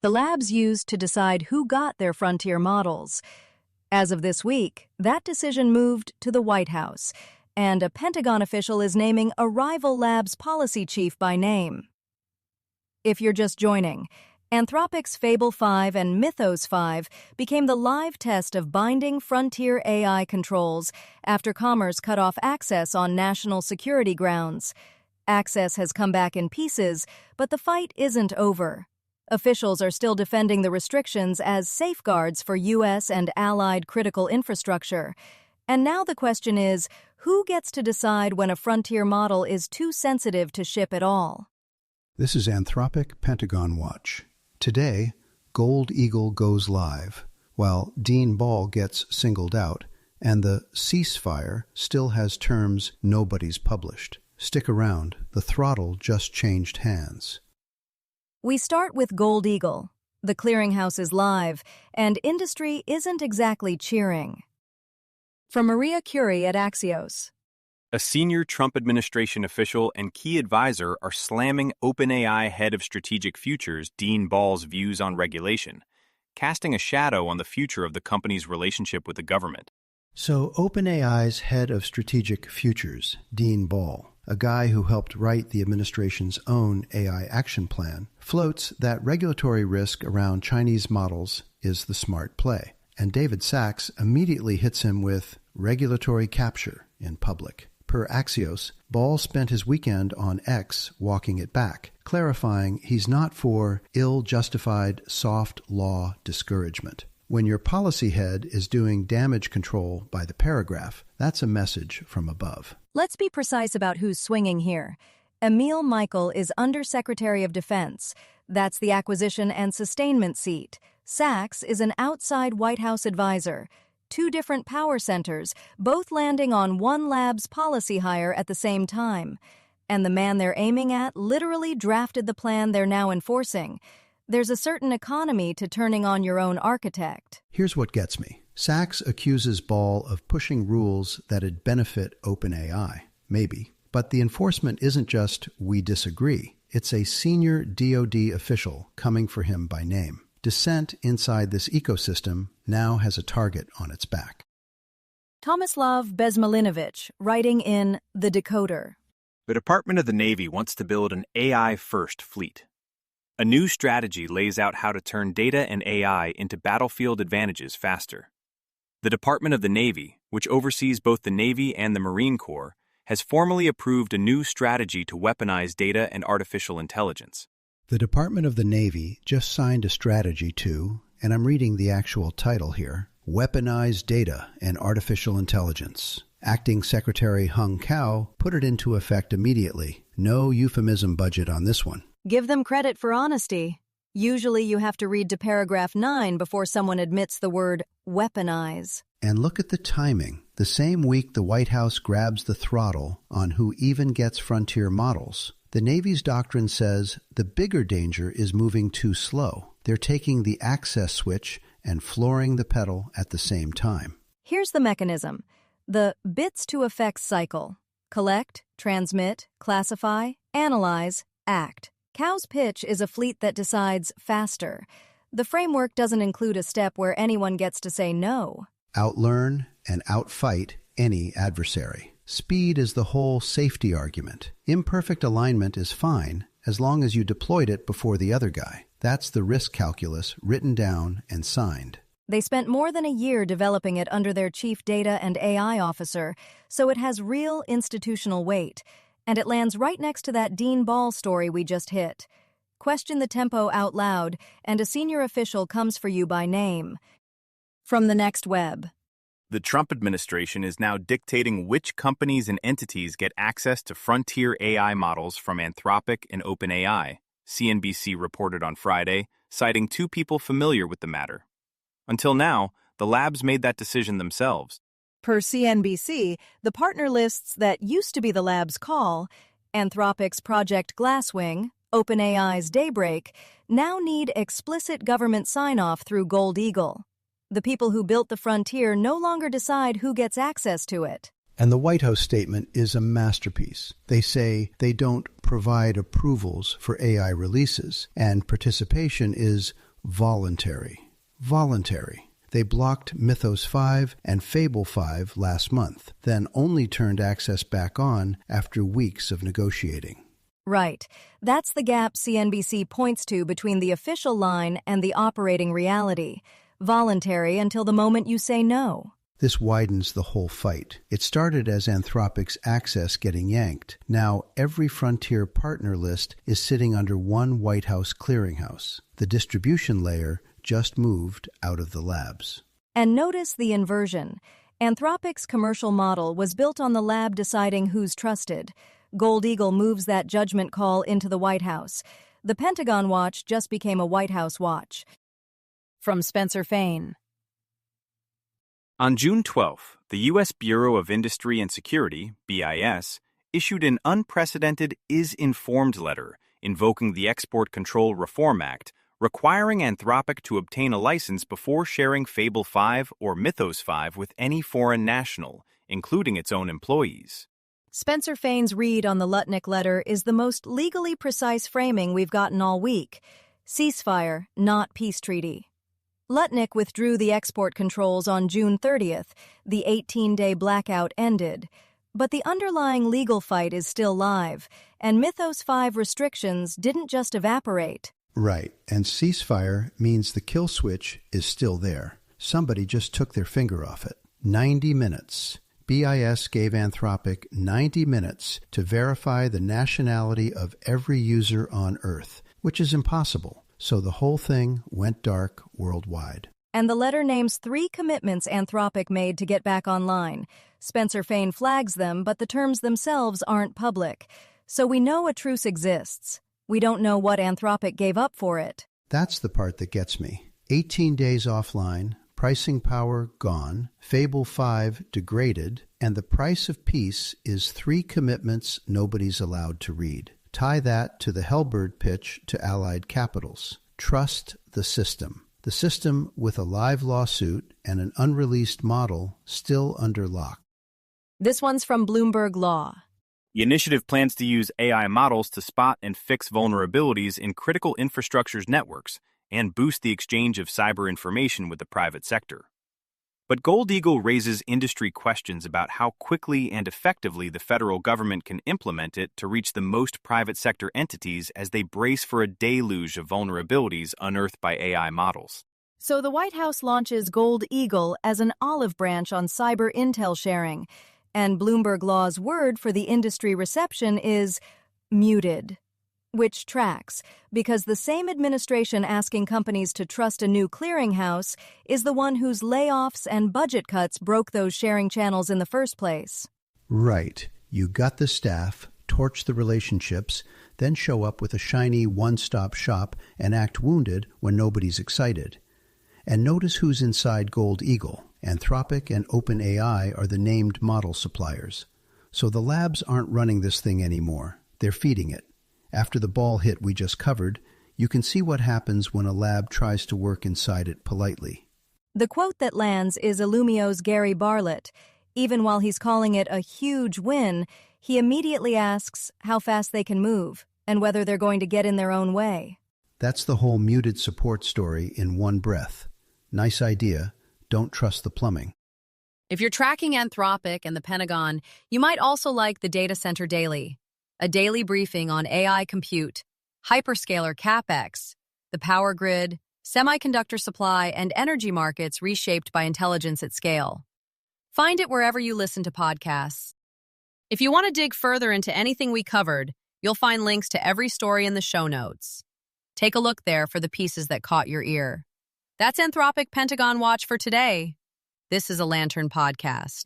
the labs used to decide who got their frontier models. As of this week, that decision moved to the White House, and a Pentagon official is naming a rival lab's policy chief by name. If you're just joining, Anthropic's Fable 5 and Mythos 5 became the live test of binding frontier AI controls after Commerce cut off access on national security grounds. Access has come back in pieces, but the fight isn't over. Officials are still defending the restrictions as safeguards for U.S. and allied critical infrastructure. And now the question is, who gets to decide when a frontier model is too sensitive to ship at all? This is Anthropic Pentagon Watch. Today, Gold Eagle goes live, while Dean Ball gets singled out, and the Ceasefire still has terms nobody's published. Stick around, the throttle just changed hands. We start with Gold Eagle. The Clearinghouse is live, and industry isn't exactly cheering. From Maria Curie at Axios. A senior Trump administration official and key advisor are slamming OpenAI head of strategic futures Dean Ball's views on regulation, casting a shadow on the future of the company's relationship with the government. So OpenAI's head of strategic futures, Dean Ball, a guy who helped write the administration's own AI action plan, floats that regulatory risk around Chinese models is the smart play. And David Sachs immediately hits him with regulatory capture in public. Per Axios, Ball spent his weekend on X walking it back, clarifying he's not for ill-justified soft law discouragement. When your policy head is doing damage control by the paragraph, that's a message from above. Let's be precise about who's swinging here. Emil Michael is Undersecretary of Defense. That's the acquisition and sustainment seat. Sachs is an outside White House advisor. Two different power centers, both landing on one lab's policy hire at the same time. And the man they're aiming at literally drafted the plan they're now enforcing. There's a certain economy to turning on your own architect. Here's what gets me. Sachs accuses Ball of pushing rules that'd benefit OpenAI. Maybe. But the enforcement isn't just, we disagree. It's a senior DoD official coming for him by name. Dissent inside this ecosystem now has a target on its back. Tomislav Bezmalinovich, writing in The Decoder. The Department of the Navy wants to build an AI-first fleet. A new strategy lays out how to turn data and AI into battlefield advantages faster. The Department of the Navy, which oversees both the Navy and the Marine Corps, has formally approved a new strategy to weaponize data and artificial intelligence. The Department of the Navy just signed a strategy to, and I'm reading the actual title here, Weaponize Data and Artificial Intelligence. Acting Secretary Hung Cao put it into effect immediately. No euphemism budget on this one. Give them credit for honesty. Usually you have to read to paragraph 9 before someone admits the word weaponize. And look at the timing. The same week the White House grabs the throttle on who even gets frontier models, the Navy's doctrine says the bigger danger is moving too slow. They're taking the access switch and flooring the pedal at the same time. Here's the mechanism. The bits to effects cycle. Collect, transmit, classify, analyze, act. Cao's pitch is a fleet that decides faster. The framework doesn't include a step where anyone gets to say no. Outlearn and outfight any adversary. Speed is the whole safety argument. Imperfect alignment is fine as long as you deployed it before the other guy. That's the risk calculus written down and signed. They spent more than a year developing it under their chief data and AI officer, so it has real institutional weight. And it lands right next to that Dean Ball story we just hit. Question the tempo out loud, and a senior official comes for you by name. From the Next Web. The Trump administration is now dictating which companies and entities get access to frontier AI models from Anthropic and OpenAI, CNBC reported on Friday, citing two people familiar with the matter. Until now, the labs made that decision themselves. Per CNBC, the partner lists that used to be the lab's call, Anthropic's Project Glasswing, OpenAI's Daybreak, now need explicit government sign-off through Gold Eagle. The people who built the frontier no longer decide who gets access to it. And the White House statement is a masterpiece. They say they don't provide approvals for AI releases, and participation is voluntary. Voluntary. They blocked Mythos 5 and Fable 5 last month, then only turned access back on after weeks of negotiating. Right. That's the gap CNBC points to between the official line and the operating reality. Voluntary until the moment you say no. This widens the whole fight. It started as Anthropic's access getting yanked. Now every frontier partner list is sitting under one White House clearinghouse. The distribution layer just moved out of the labs. And notice the inversion. Anthropic's commercial model was built on the lab deciding who's trusted. Gold Eagle moves that judgment call into the White House. The Pentagon watch just became a White House watch. From Spencer Fane. On June 12th, the U.S. Bureau of Industry and Security, BIS, issued an unprecedented is-informed letter invoking the Export Control Reform Act, requiring Anthropic to obtain a license before sharing Fable 5 or Mythos 5 with any foreign national, including its own employees. Spencer Fane's read on the Lutnick letter is the most legally precise framing we've gotten all week. Ceasefire, not peace treaty. Lutnick withdrew the export controls on June 30th. The 18-day blackout ended. But the underlying legal fight is still live, and Mythos 5 restrictions didn't just evaporate. Right, and ceasefire means the kill switch is still there. Somebody just took their finger off it. 90 minutes. BIS gave Anthropic 90 minutes to verify the nationality of every user on Earth, which is impossible. So the whole thing went dark worldwide. And the letter names 3 commitments Anthropic made to get back online. Spencer Fane flags them, but the terms themselves aren't public. So we know a truce exists. We don't know what Anthropic gave up for it. That's the part that gets me. 18 days offline, pricing power gone, Fable 5 degraded, and the price of peace is 3 commitments nobody's allowed to read. Tie that to the Hellbird pitch to allied capitals. Trust the system. The system with a live lawsuit and an unreleased model still under lock. This one's from Bloomberg Law. The initiative plans to use AI models to spot and fix vulnerabilities in critical infrastructure's networks and boost the exchange of cyber information with the private sector. But Gold Eagle raises industry questions about how quickly and effectively the federal government can implement it to reach the most private sector entities as they brace for a deluge of vulnerabilities unearthed by AI models. So the White House launches Gold Eagle as an olive branch on cyber intel sharing, and Bloomberg Law's word for the industry reception is muted. Which tracks, because the same administration asking companies to trust a new clearinghouse is the one whose layoffs and budget cuts broke those sharing channels in the first place. Right. You gut the staff, torch the relationships, then show up with a shiny one-stop shop and act wounded when nobody's excited. And notice who's inside Gold Eagle. Anthropic and OpenAI are the named model suppliers. So the labs aren't running this thing anymore. They're feeding it. After the ball hit we just covered, you can see what happens when a lab tries to work inside it politely. The quote that lands is Illumio's Gary Bartlett. Even while he's calling it a huge win, he immediately asks how fast they can move and whether they're going to get in their own way. That's the whole muted support story in one breath. Nice idea. Don't trust the plumbing. If you're tracking Anthropic and the Pentagon, you might also like the Data Center Daily, a daily briefing on AI compute, hyperscaler CapEx, the power grid, semiconductor supply, and energy markets reshaped by intelligence at scale. Find it wherever you listen to podcasts. If you want to dig further into anything we covered, you'll find links to every story in the show notes. Take a look there for the pieces that caught your ear. That's Anthropic Pentagon Watch for today. This is a Lantern podcast.